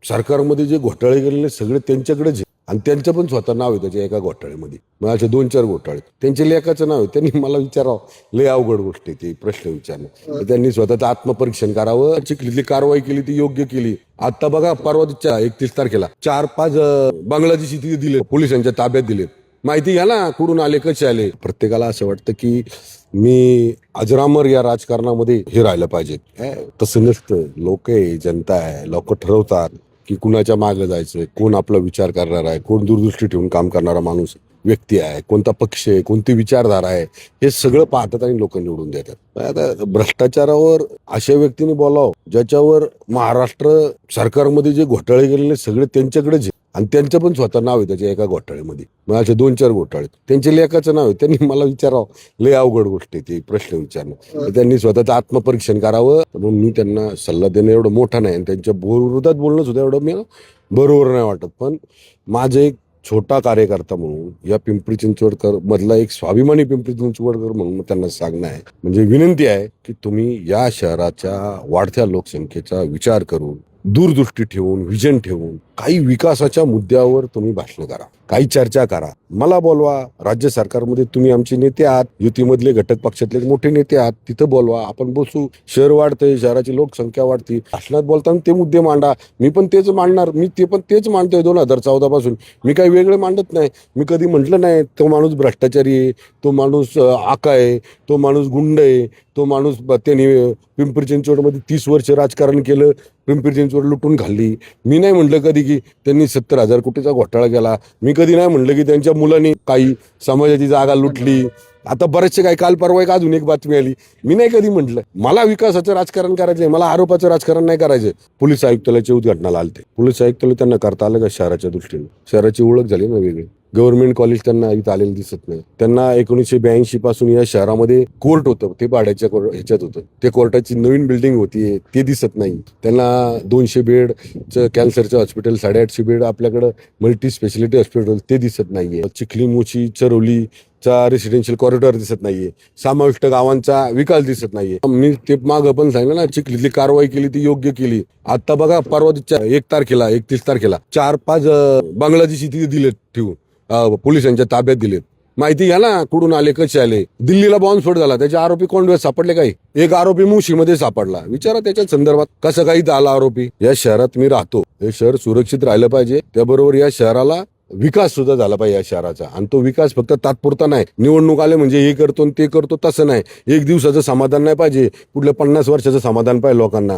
सरकारमध्ये जे घोटाळे गेलेले सगळे त्यांच्याकडेच आहे आणि त्यांचं पण स्वतः नाव आहे त्याच्या एका घोटाळ्यामध्ये. मग असे 2-4 घोटाळे त्यांच्या लेखाचं नाव आहे. त्यांनी मला विचारावं, लय अवघड गोष्ट आहे ती प्रश्न विचारणं. त्यांनी स्वतःचं आत्मपरीक्षण करावं. चिखलीतली कारवाई केली ती योग्य केली. आता बघा परवा 31 तारखेला 4-5 बांगलादेशी तिथे दिले, पोलिसांच्या ताब्यात दिले. माहिती घ्या ना कुठून आले, कसे आले. प्रत्येकाला असं वाटतं की मी अजरामर या राजकारणामध्ये हे राहिलं पाहिजे. तसं नसतं. लोक आहे, जनता आहे, लोक ठरवतात की कुणाच्या मागे जायचं, कोण आपला विचार करणार आहे, कोण दूरदृष्टी ठेवून काम करणारा माणूस व्यक्ती आहे, कोणता पक्ष आहे, कोणती विचारधारा आहे, हे सगळं पाहतात आणि लोक निवडून देतात. आता भ्रष्टाचारावर अशा व्यक्तीने बोलावं ज्याच्यावर महाराष्ट्र सरकारमध्ये जे घोटाळे गेलेले सगळे त्यांच्याकडेच आहे आणि त्यांचं पण स्वतः नाव आहे त्याच्या एका घोटाळ्यामध्ये. मग असे 2-4 घोटाळे त्यांच्या लेखाचं नाव आहे. त्यांनी मला विचारावं, लय अवघड गोष्ट आहे ती प्रश्न विचारणं. त्यांनी स्वतःचं आत्मपरीक्षण करावं. म्हणून मी त्यांना सल्ला देणं एवढं मोठं नाही आणि त्यांच्या विरोधात बोलणं सुद्धा एवढं मी बरोबर नाही वाटत. पण माझं एक छोटा कार्यकर्ता म्हणून या पिंपरी चिंचवडकर मधला एक स्वाभिमानी पिंपरी चिंचवडकर म्हणून त्यांना सांगणं आहे, म्हणजे विनंती आहे की तुम्ही या शहराच्या वाढत्या लोकसंख्येचा विचार करून, दूरदृष्टी ठेवून, विजन ठेवून काही विकासाच्या मुद्द्यावर तुम्ही भाषण करा, काही चर्चा करा. मला बोलवा. राज्य सरकारमध्ये तुम्ही आमचे नेते आहात, युतीमधले घटक पक्षातले मोठे नेते आहात, तिथं बोलवा. आपण बसू. शहर वाढतंय, शहराची लोकसंख्या वाढती. भाषणात बोलताना ते मुद्दे मांडा. मी पण तेच मांडणार. मी ते पण तेच मांडतोय 2014 पासून. मी काही वेगळे मांडत नाही. मी कधी म्हटलं नाही तो माणूस भ्रष्टाचारी आहे, तो माणूस आका आहे, तो माणूस गुंड आहे, तो माणूस त्यांनी पिंपरी चिंचवडमध्ये 30 वर्ष राजकारण केलं, पिंपरी चिंचवड लुटून खाल्ली. मी नाही म्हटलं कधी की त्यांनी 70,000 कोटीचा घोटाळा केला. मी कधी नाही म्हटलं की त्यांच्या मुलांनी काही समाजाची जागा लुटली. आता बरेचसे काही काल परवा एक अजून एक बातमी आली. मी नाही कधी म्हटलं. मला विकासाचं राजकारण करायचंय, मला आरोपाचं राजकारण नाही करायचं. पोलीस आयुक्तालयाच्या उद्घाटनाला आलते. पोलीस आयुक्तालय त्यांना करता आलं का शहराच्या दृष्टीने? शहराची ओळख झाली ना वेगळी. गव्हर्नमेंट कॉलेज त्यांना इथं आलेलं दिसत नाही. त्यांना 1982 पासून या शहरामध्ये कोर्ट होतं, ते भाड्याच्या ह्याच्यात होतं. ते कोर्टाची नवीन बिल्डिंग होती, ते दिसत नाही. त्यांना 200 बेडचं कॅन्सरचं हॉस्पिटल, 850 बेड आपल्याकडं मल्टी स्पेशालिटी हॉस्पिटल, ते दिसत नाहीये. चिखली, मोची, चरवली चा रेसिडेन्शियल कॉरिडॉर दिसत नाहीये. समाविष्ट गावांचा विकास दिसत नाहीये. मी ते मागं पण सांगितलं ना, चिखलीतली कारवाई केली ती योग्य केली. आता बघा परवा 31 तारखेला 4-5 बांगलादेशी तिथे दिलेत ठेवून, पोलिसांच्या ताब्यात दिलेत. माहिती घ्या ना कुठून आले, कसे आले. दिल्लीला बॉम्बस्फोट झाला, त्याचे आरोपी कोण सापडले? काही एक आरोपी मुशीमध्ये सापडला. विचारा त्याच्या संदर्भात कसं काही आला आरोपी. या शहरात मी राहतो. हे शहर सुरक्षित राहिलं पाहिजे. त्याबरोबर या शहराला विकास सुद्धा झाला पाहिजे या शहराचा. आणि तो विकास फक्त तात्पुरता नाही, निवडणूक आले म्हणजे हे करतो ते करतो तसं नाही. एक दिवसाचं समाधान नाही पाहिजे, पुढल्या 50 वर्षाचं समाधान पाहिजे लोकांना.